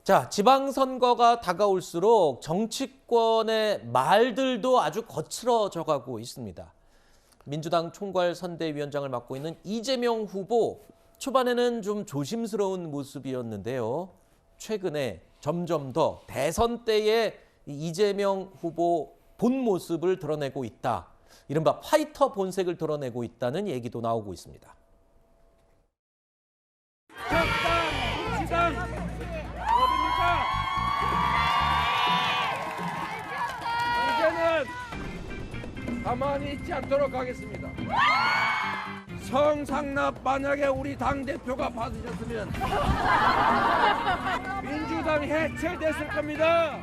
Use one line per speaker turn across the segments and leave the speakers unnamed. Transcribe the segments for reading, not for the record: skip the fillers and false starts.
자, 지방선거가 다가올수록 정치권의 말들도 아주 거칠어져 가고 있습니다. 민주당 총괄선대위원장을 맡고 있는 이재명 후보, 초반에는 좀 조심스러운 모습이었는데요. 최근에 점점 더 대선 때의 이재명 후보 본 모습을 드러내고 있다. 이른바 파이터 본색을 드러내고 있다는 얘기도 나오고 있습니다.
시장 어딥니까? 이제는 가만히 있지 않도록 하겠습니다. 성상납 만약에 우리 당대표가 받으셨으면 민주당 해체됐을 겁니다.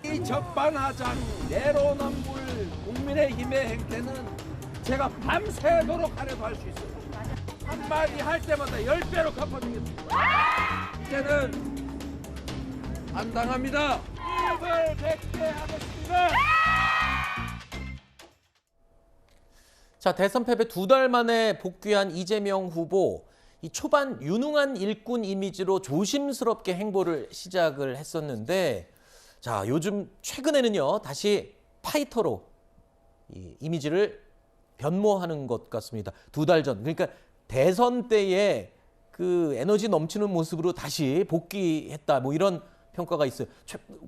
이 적반하장 내로남불 국민의힘의 행태는 제가 밤새도록 하려도 할 수 있어요. 한마디 할 때마다 10배로 갚아주겠습니다. 이제는 안 당합니다. 입을 뱉게 하겠습니다.
자, 대선 패배 2달 만에 복귀한 이재명 후보, 이 초반 유능한 일꾼 이미지로 조심스럽게 행보를 시작을 했었는데, 자, 요즘 최근에는요 다시 파이터로 이 이미지를 변모하는 것 같습니다. 2달 전, 그러니까 대선 때의 그 에너지 넘치는 모습으로 다시 복귀했다. 뭐 이런 평가가 있어요.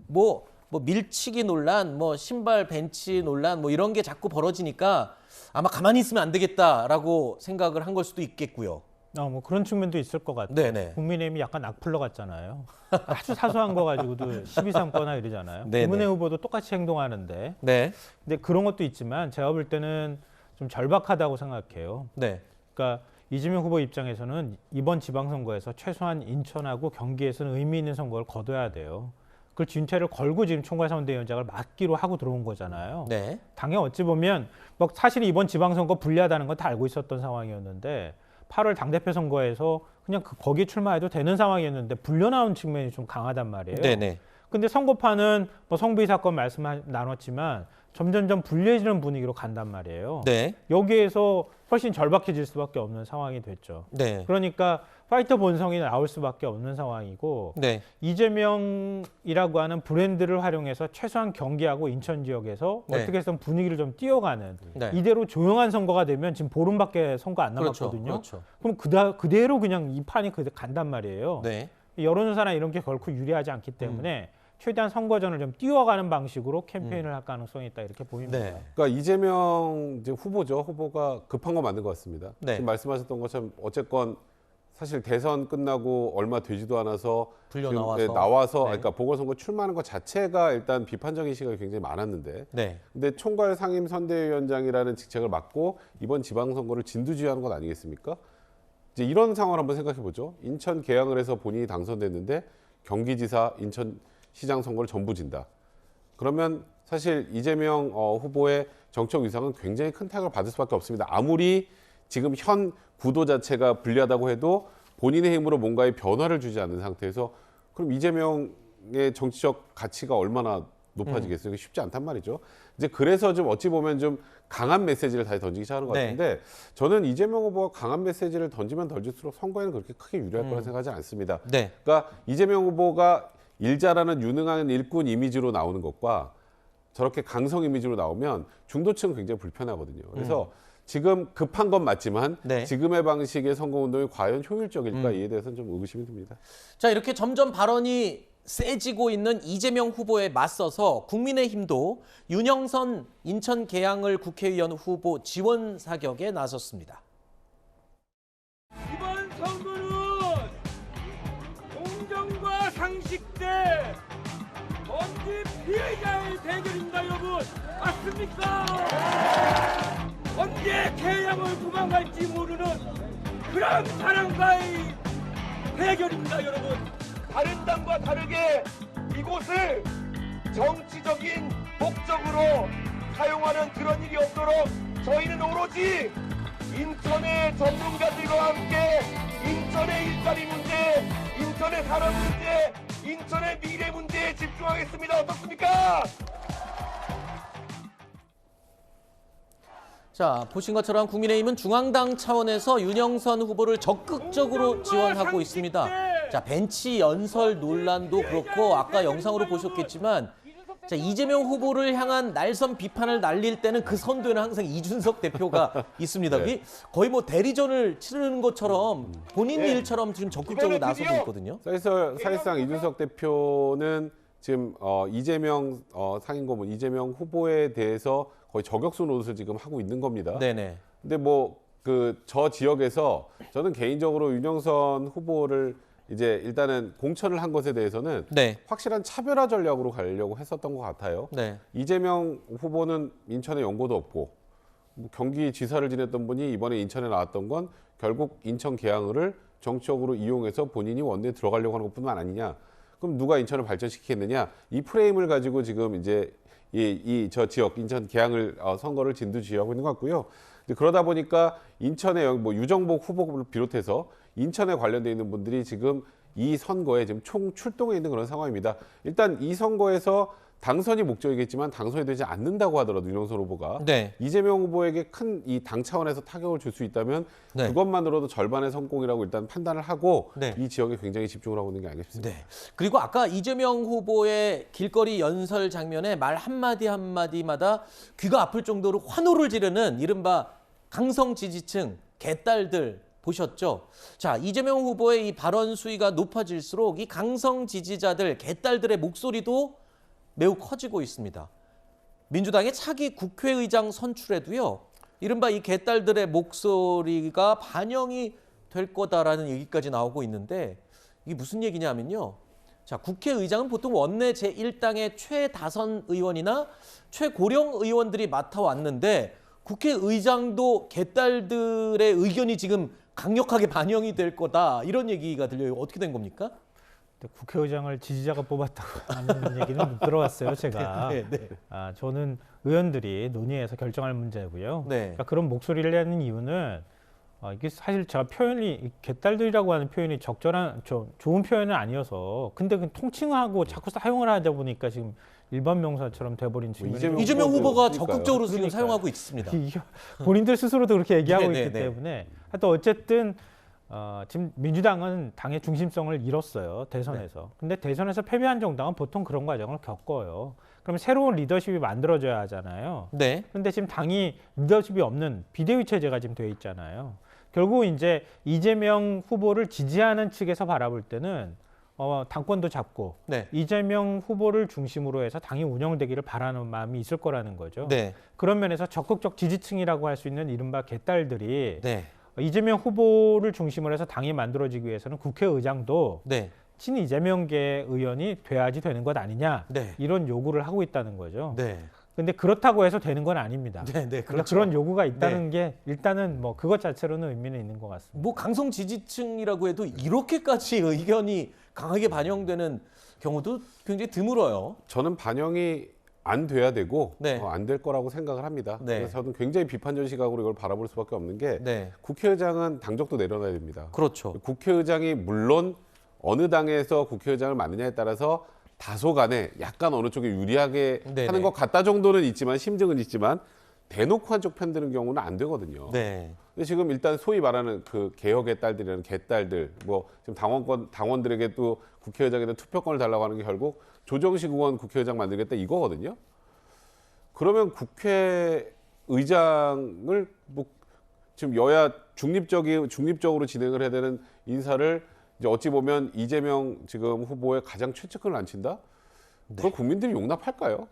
뭐 밀치기 논란, 뭐 신발 벤치 논란, 뭐 이런 게 자꾸 벌어지니까 아마 가만히 있으면 안 되겠다라고 생각을 한 걸 수도 있겠고요.
뭐 그런 측면도 있을 것 같아요.
네네.
국민의힘이 약간 악플러 같잖아요. 아주 사소한 거 가지고도 시비 삼거나 이러잖아요.
네네.
김은혜 후보도 똑같이 행동하는데.
네.
근데 그런 것도 있지만 제가 볼 때는 좀 절박하다고 생각해요.
네.
그러니까 이재명 후보 입장에서는 이번 지방선거에서 최소한 인천하고 경기에서는 의미 있는 선거를 거둬야 돼요. 그걸 진퇴를 걸고 지금 총괄선대위원장을 맡기로 하고 들어온 거잖아요.
네.
당연히 어찌 보면 뭐 사실 이번 지방선거 불리하다는 건 다 알고 있었던 상황이었는데 8월 당대표 선거에서 그냥 거기에 출마해도 되는 상황이었는데 불려나온 측면이 좀 강하단 말이에요.
네네.
근데 선거판은 뭐 성비 사건 나눴지만 점점점 불리해지는 분위기로 간단 말이에요.
네.
여기에서 훨씬 절박해질 수밖에 없는 상황이 됐죠.
네.
그러니까 파이터 본성이 나올 수밖에 없는 상황이고
네.
이재명이라고 하는 브랜드를 활용해서 최소한 경기하고 인천 지역에서
네.
어떻게 해서 분위기를 좀 띄워가는
네.
이대로 조용한 선거가 되면 지금 보름밖에 선거 안 남았거든요.
그렇죠.
그럼 그대로 그냥 이 판이 간단 말이에요.
네.
여론조사나 이런 게 결코 유리하지 않기 때문에 최대한 선거전을 좀 띄워가는 방식으로 캠페인을 할 가능성이 있다 이렇게 보입니다.
네.
그러니까 이재명 이제 후보가 급한 거 맞는 것 같습니다.
네.
지금 말씀하셨던 것처럼 어쨌건 사실 대선 끝나고 얼마 되지도 않아서
불려
지금,
나와서.
나와서
네.
그러니까 보궐선거 출마하는 것 자체가 일단 비판적인 시각이 굉장히 많았는데
네.
근데 총괄 상임 선대위원장이라는 직책을 맡고 이번 지방선거를 진두지휘하는 것 아니겠습니까? 이제 이런 상황을 한번 생각해 보죠. 인천 개항을 해서 본인이 당선됐는데 경기지사, 인천시장 선거를 전부 진다. 그러면 사실 이재명 후보의 정책 위상은 굉장히 큰 타격을 받을 수밖에 없습니다. 아무리 지금 현 구도 자체가 불리하다고 해도 본인의 힘으로 뭔가의 변화를 주지 않는 상태에서 그럼 이재명의 정치적 가치가 얼마나 높아지겠어요? 이게 쉽지 않단 말이죠. 이제 그래서 좀 어찌 보면 좀 강한 메시지를 다시 던지기 시작하는 것
네.
같은데 저는 이재명 후보가 강한 메시지를 던지면 던질수록 선거에는 그렇게 크게 유리할 거라 생각하지 않습니다.
네.
그러니까 이재명 후보가 일 잘하는 유능한 일꾼 이미지로 나오는 것과 저렇게 강성 이미지로 나오면 중도층은 굉장히 불편하거든요. 그래서 지금 급한 건 맞지만
네.
지금의 방식의 선거운동이 과연 효율적일까 이에 대해서는 좀 의구심이 듭니다.
자, 이렇게 점점 발언이 세지고 있는 이재명 후보에 맞서서 국민의힘도 윤영선 인천 계양을 국회의원 후보 지원 사격에 나섰습니다.
이번 선거는 공정과 상식 대 범죄 피해자의 대결입니다, 여러분. 맞습니까? 언제 개양을 도망갈지 모르는 그런 사람과의 대결입니다, 여러분. 다른 당과 다르게 이곳을 정치적인 목적으로 사용하는 그런 일이 없도록 저희는 오로지 인천의 전문가들과 함께 인천의 일자리 문제, 인천의 산업 문제, 인천의 미래 문제에 집중하겠습니다. 어떻습니까?
자, 보신 것처럼 국민의힘은 중앙당 차원에서 윤영선 후보를 적극적으로 지원하고 있습니다. 자, 벤치 연설 논란도 그렇고 아까 영상으로 보셨겠지만 자, 이재명 후보를 향한 날선 비판을 날릴 때는 그 선두에는 항상 이준석 대표가 있습니다.
네.
이 거의 뭐 대리전을 치르는 것처럼 본인 일처럼 지금 적극적으로 나서고 있거든요.
사실상 이준석 대표는 지금 이재명 상임고문 이재명 후보에 대해서 거의 저격수 노릇을 지금 하고 있는 겁니다.
네네.
근데 뭐 그 저 지역에서 저는 개인적으로 윤영선 후보를 이제 일단은 공천을 한 것에 대해서는
네.
확실한 차별화 전략으로 가려고 했었던 것 같아요.
네.
이재명 후보는 인천에 연고도 없고 뭐 경기지사를 지냈던 분이 이번에 인천에 나왔던 건 결국 인천 계양을 정치적으로 이용해서 본인이 원내에 들어가려고 하는 것뿐만 아니냐. 그럼 누가 인천을 발전시키겠느냐. 이 프레임을 가지고 지금 이제 저 지역 인천 계양을 선거를 진두지휘하고 있는 것 같고요. 그러다 보니까 인천의 뭐 유정복 후보를 비롯해서 인천에 관련돼 있는 분들이 지금 이 선거에 지금 총 출동해 있는 그런 상황입니다. 일단 이 선거에서 당선이 목적이겠지만 당선이 되지 않는다고 하더라도 윤영선 후보가
네.
이재명 후보에게 큰 이 당 차원에서 타격을 줄 수 있다면
네.
그것만으로도 절반의 성공이라고 일단 판단을 하고
네.
이 지역에 굉장히 집중을 하고 있는 게 아니겠습니까?
네. 그리고 아까 이재명 후보의 길거리 연설 장면에 말 한마디 한마디마다 귀가 아플 정도로 환호를 지르는 이른바 강성 지지층, 개딸들 보셨죠? 자, 이재명 후보의 이 발언 수위가 높아질수록 이 강성 지지자들, 개딸들의 목소리도 매우 커지고 있습니다. 민주당의 차기 국회의장 선출에도요, 이른바 이 개딸들의 목소리가 반영이 될 거다라는 얘기까지 나오고 있는데 이게 무슨 얘기냐면요. 자, 국회의장은 보통 원내 제1당의 최다선 의원이나 최고령 의원들이 맡아왔는데 국회의장도 개딸들의 의견이 지금 강력하게 반영이 될 거다 이런 얘기가 들려요. 어떻게 된 겁니까?
국회의장을 지지자가 뽑았다고 하는 얘기는 못 들어왔어요, 제가.
네, 네.
저는 의원들이 논의해서 결정할 문제고요.
네.
그러니까 그런 목소리를 내는 이유는 이게 사실 제가 표현이 개딸들이라고 하는 표현이 적절한 좋은 표현은 아니어서 근데 그 통칭하고 자꾸 사용을 하다 보니까 지금 일반 명사처럼 돼버린 측면이
이재명 후보가
그러니까요.
적극적으로 지금
그러니까요.
사용하고 있습니다.
본인들 스스로도 그렇게 얘기하고
네,
있기
네, 네.
때문에 하여튼 어쨌든 지금 민주당은 당의 중심성을 잃었어요, 대선에서.
네.
근데 대선에서 패배한 정당은 보통 그런 과정을 겪어요. 그럼 새로운 리더십이 만들어져야 하잖아요.
네.
근데 지금 당이 리더십이 없는 비대위 체제가 지금 돼 있잖아요. 결국 이제 이재명 후보를 지지하는 측에서 바라볼 때는 당권도 잡고
네.
이재명 후보를 중심으로 해서 당이 운영되기를 바라는 마음이 있을 거라는 거죠.
네.
그런 면에서 적극적 지지층이라고 할 수 있는 이른바 개딸들이
네.
이재명 후보를 중심으로 해서 당이 만들어지기 위해서는 국회의장도
네.
친 이재명계 의원이 돼야지 되는 것 아니냐
네.
이런 요구를 하고 있다는 거죠.
네.
근데 그렇다고 해서 되는 건 아닙니다.
네, 네.
그러니까 그런 요구가 있다는 게 일단은 뭐 그것 자체로는 의미는 있는 것 같습니다.
뭐 강성 지지층이라고 해도 이렇게까지 의견이 강하게 반영되는 경우도 굉장히 드물어요.
저는 반영이 안 돼야 되고
네.
안 될 거라고 생각을 합니다.
네.
그래서 저는 굉장히 비판적 시각으로 이걸 바라볼 수밖에 없는 게
네.
국회의장은 당적도 내려놔야 됩니다.
그렇죠.
국회의장이 물론 어느 당에서 국회의장을 맡느냐에 따라서 다소간에 약간 어느 쪽에 유리하게
네네.
하는 것 같다 정도는 있지만 심증은 있지만 대놓고 한쪽 편드는 경우는 안 되거든요.
네.
근데 지금 일단 소위 말하는 그 개혁의 딸들이라는 개딸들, 뭐 지금 당원들에게 또 국회의장에 대한 투표권을 달라고 하는 게 결국 조정식 의원 국회의장 만들겠다 이거거든요. 그러면 국회의장을 뭐 지금 여야 중립적으로 진행을 해야 되는 인사를 이제 어찌 보면 이재명 지금 후보의 가장 최측근을 앉힌다? 그걸 국민들이 용납할까요?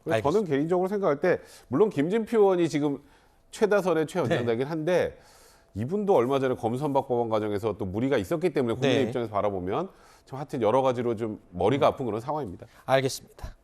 그래서 저는 개인적으로 생각할 때 물론 김진표 의원이 지금 최다선의 최연장자이긴 한데 이분도 얼마 전에 검선박 법안 과정에서 또 무리가 있었기 때문에 국민의
네.
입장에서 바라보면 좀 하여튼 여러 가지로 좀 머리가 아픈 그런 상황입니다.
알겠습니다.